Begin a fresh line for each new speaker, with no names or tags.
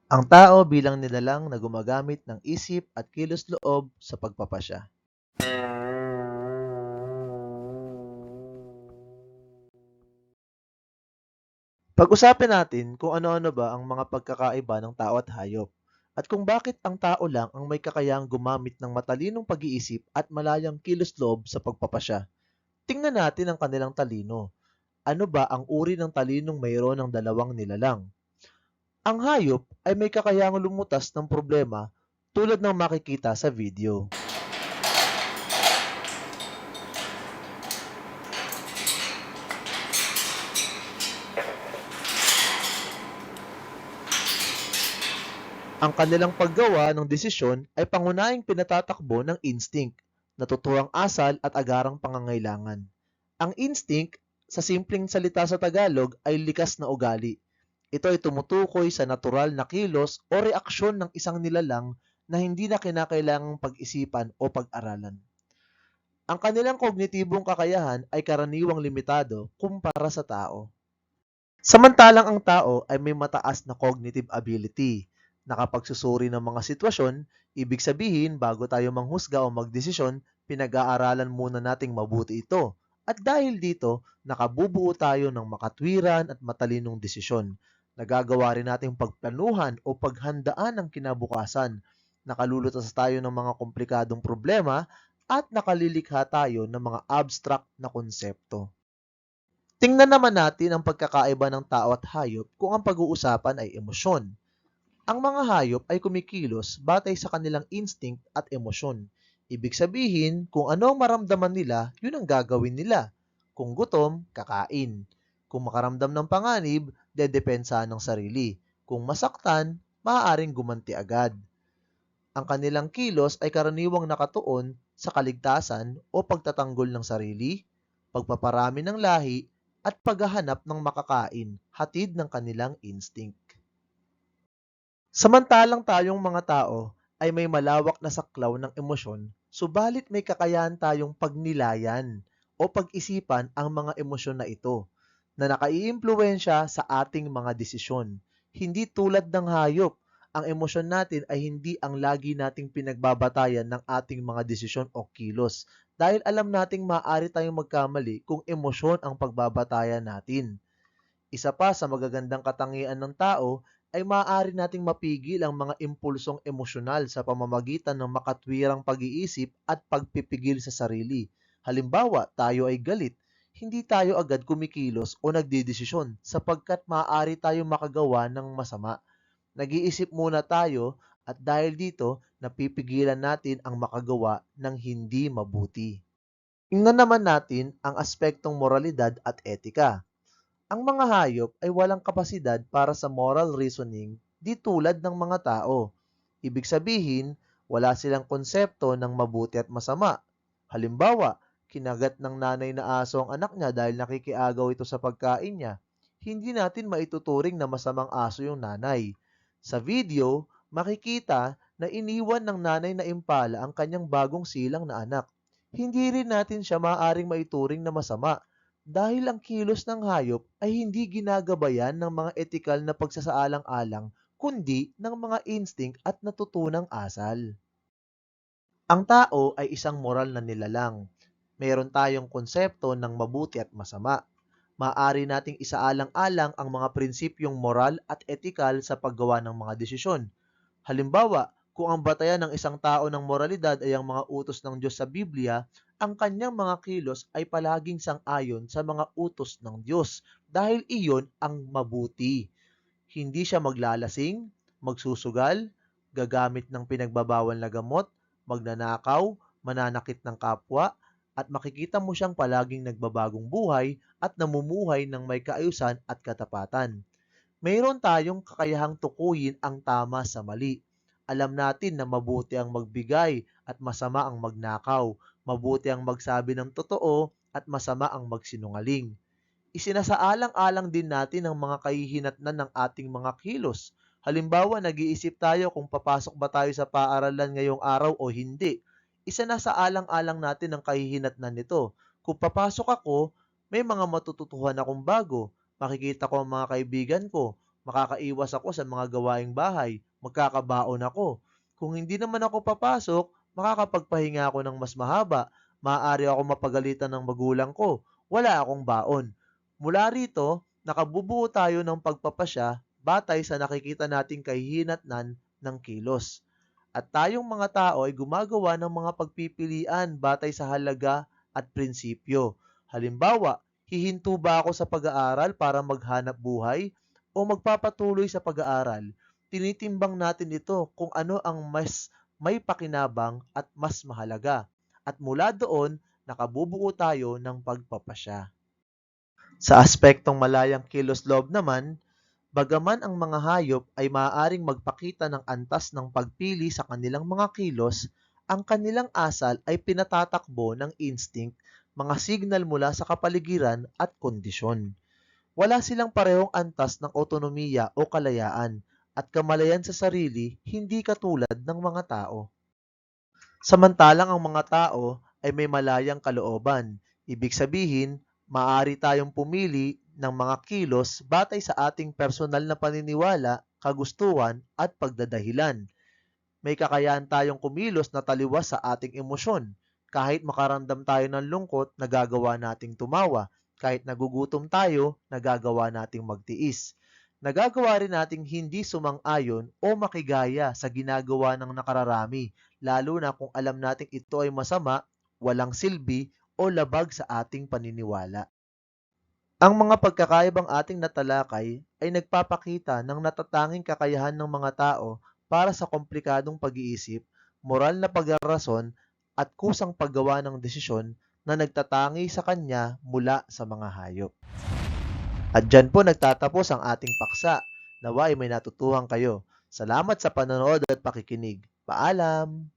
Ang tao bilang nilalang na gumagamit ng isip at kilos-loob sa pagpapasya. Pag-usapin natin kung ano-ano ba ang mga pagkakaiba ng tao at hayop, at kung bakit ang tao lang ang may kakayahang gumamit ng matalinong pag-iisip at malayang kilos-loob sa pagpapasya. Tingnan natin ang kanilang talino. Ano ba ang uri ng talinong mayroon ng dalawang nilalang? Ang hayop ay may kakayahang lumutas ng problema tulad ng makikita sa video. Ang kanilang paggawa ng desisyon ay pangunahing pinatatakbo ng instinct, natuturang asal at agarang pangangailangan. Ang instinct, sa simpleng salita sa Tagalog, ay likas na ugali. Ito ay tumutukoy sa natural na kilos o reaksyon ng isang nilalang na hindi na kinakailangang pag-isipan o pag-aralan. Ang kanilang kognitibong kakayahan ay karaniwang limitado kumpara sa tao. Samantalang ang tao ay may mataas na cognitive ability. Nakapagsusuri ng mga sitwasyon, ibig sabihin bago tayo manghusga o magdesisyon, pinag-aaralan muna nating mabuti ito. At dahil dito, nakabubuo tayo ng makatwiran at matalinong desisyon. Nagagawa rin nating pagplanuhan o paghandaan ng kinabukasan. Nakalulutas tayo ng mga komplikadong problema at nakalilikha tayo ng mga abstract na konsepto. Tingnan naman natin ang pagkakaiba ng tao at hayop kung ang pag-uusapan ay emosyon. Ang mga hayop ay kumikilos batay sa kanilang instinct at emosyon. Ibig sabihin, kung ano ang maramdaman nila, yun ang gagawin nila. Kung gutom, kakain. Kung makaramdam ng panganib, dedepensahan ng sarili. Kung masaktan, maaaring gumanti agad. Ang kanilang kilos ay karaniwang nakatuon sa kaligtasan o pagtatanggol ng sarili, pagpaparami ng lahi, at paghahanap ng makakain, hatid ng kanilang instinct. Samantalang tayong mga tao ay may malawak na saklaw ng emosyon, subalit may kakayahan tayong pagnilayan o pag-isipan ang mga emosyon na ito na nakaiimpluwensya sa ating mga desisyon. Hindi tulad ng hayop, ang emosyon natin ay hindi ang lagi nating pinagbabatayan ng ating mga desisyon o kilos dahil alam nating maaari tayong magkamali kung emosyon ang pagbabatayan natin. Isa pa sa magagandang katangian ng tao ay maaari nating mapigil ang mga impulsong emosyonal sa pamamagitan ng makatwirang pag-iisip at pagpipigil sa sarili. Halimbawa, tayo ay galit, hindi tayo agad kumikilos o nagdedesisyon sapagkat maaari tayong makagawa ng masama. Nag-iisip muna tayo at dahil dito, napipigilan natin ang makagawa ng hindi mabuti. Tingnan naman natin ang aspektong moralidad at etika. Ang mga hayop ay walang kapasidad para sa moral reasoning di tulad ng mga tao. Ibig sabihin, wala silang konsepto ng mabuti at masama. Halimbawa, kinagat ng nanay na aso ang anak niya dahil nakikiagaw ito sa pagkain niya. Hindi natin maituturing na masamang aso yung nanay. Sa video, makikita na iniwan ng nanay na impala ang kanyang bagong silang na anak. Hindi rin natin siya maaaring maituring na masama dahil ang kilos ng hayop ay hindi ginagabayan ng mga etikal na pagsasaalang-alang kundi ng mga instinct at natutunang asal. Ang tao ay isang moral na nilalang. Meron tayong konsepto ng mabuti at masama. Maaari nating isaalang-alang ang mga prinsipyong moral at etikal sa paggawa ng mga desisyon. Halimbawa, kung ang batayan ng isang tao ng moralidad ay ang mga utos ng Diyos sa Biblia, ang kanyang mga kilos ay palaging sang-ayon sa mga utos ng Diyos dahil iyon ang mabuti. Hindi siya maglalasing, magsusugal, gagamit ng pinagbabawal na gamot, magnanakaw, mananakit ng kapwa, at makikita mo siyang palaging nagbabagong buhay at namumuhay ng may kaayusan at katapatan. Mayroon tayong kakayahang tukuyin ang tama sa mali. Alam natin na mabuti ang magbigay at masama ang magnakaw. Mabuti ang magsabi ng totoo at masama ang magsinungaling. Isinasaalang-alang din natin ang mga kahihinatnan ng ating mga kilos. Halimbawa, nag-iisip tayo kung papasok ba tayo sa paaralan ngayong araw o hindi. Isinasaalang-alang natin ang kahihinatnan nito. Kung papasok ako, may mga matututuhan akong bago. Makikita ko ang mga kaibigan ko. Makakaiwas ako sa mga gawaing bahay, magkakabaon ako. Kung hindi naman ako papasok, makakapagpahinga ako ng mas mahaba, maaari ako mapagalitan ng magulang ko, wala akong baon. Mula rito, nakabubuo tayo ng pagpapasya batay sa nakikita nating kahihinatnan ng kilos. At tayong mga tao ay gumagawa ng mga pagpipilian batay sa halaga at prinsipyo. Halimbawa, hihinto ba ako sa pag-aaral para maghanap buhay o magpapatuloy sa pag-aaral? Tinitimbang natin ito kung ano ang mas may pakinabang at mas mahalaga. At mula doon, nakabubuo tayo ng pagpapasya. Sa aspektong malayang kilos-loob naman, bagaman ang mga hayop ay maaaring magpakita ng antas ng pagpili sa kanilang mga kilos, ang kanilang asal ay pinatatakbo ng instinct, mga signal mula sa kapaligiran at kondisyon. Wala silang parehong antas ng otonomiya o kalayaan at kamalayan sa sarili hindi katulad ng mga tao. Samantalang ang mga tao ay may malayang kalooban. Ibig sabihin, maaari tayong pumili ng mga kilos batay sa ating personal na paniniwala, kagustuhan at pagdadahilan. May kakayahan tayong kumilos na taliwas sa ating emosyon. Kahit makaramdam tayo ng lungkot, nagagawa nating tumawa. Kahit nagugutom tayo, nagagawa nating magtiis. Nagagawa rin nating hindi sumang-ayon o makigaya sa ginagawa ng nakararami, lalo na kung alam nating ito ay masama, walang silbi o labag sa ating paniniwala. Ang mga pagkakaibang ating natalakay ay nagpapakita ng natatanging kakayahan ng mga tao para sa komplikadong pag-iisip, moral na pagrarason at kusang paggawa ng desisyon na nagtatangi sa kanya mula sa mga hayop. At dyan po nagtatapos ang ating paksa. Nawa ay may natutuhan kayo. Salamat sa panonood at pakikinig. Paalam!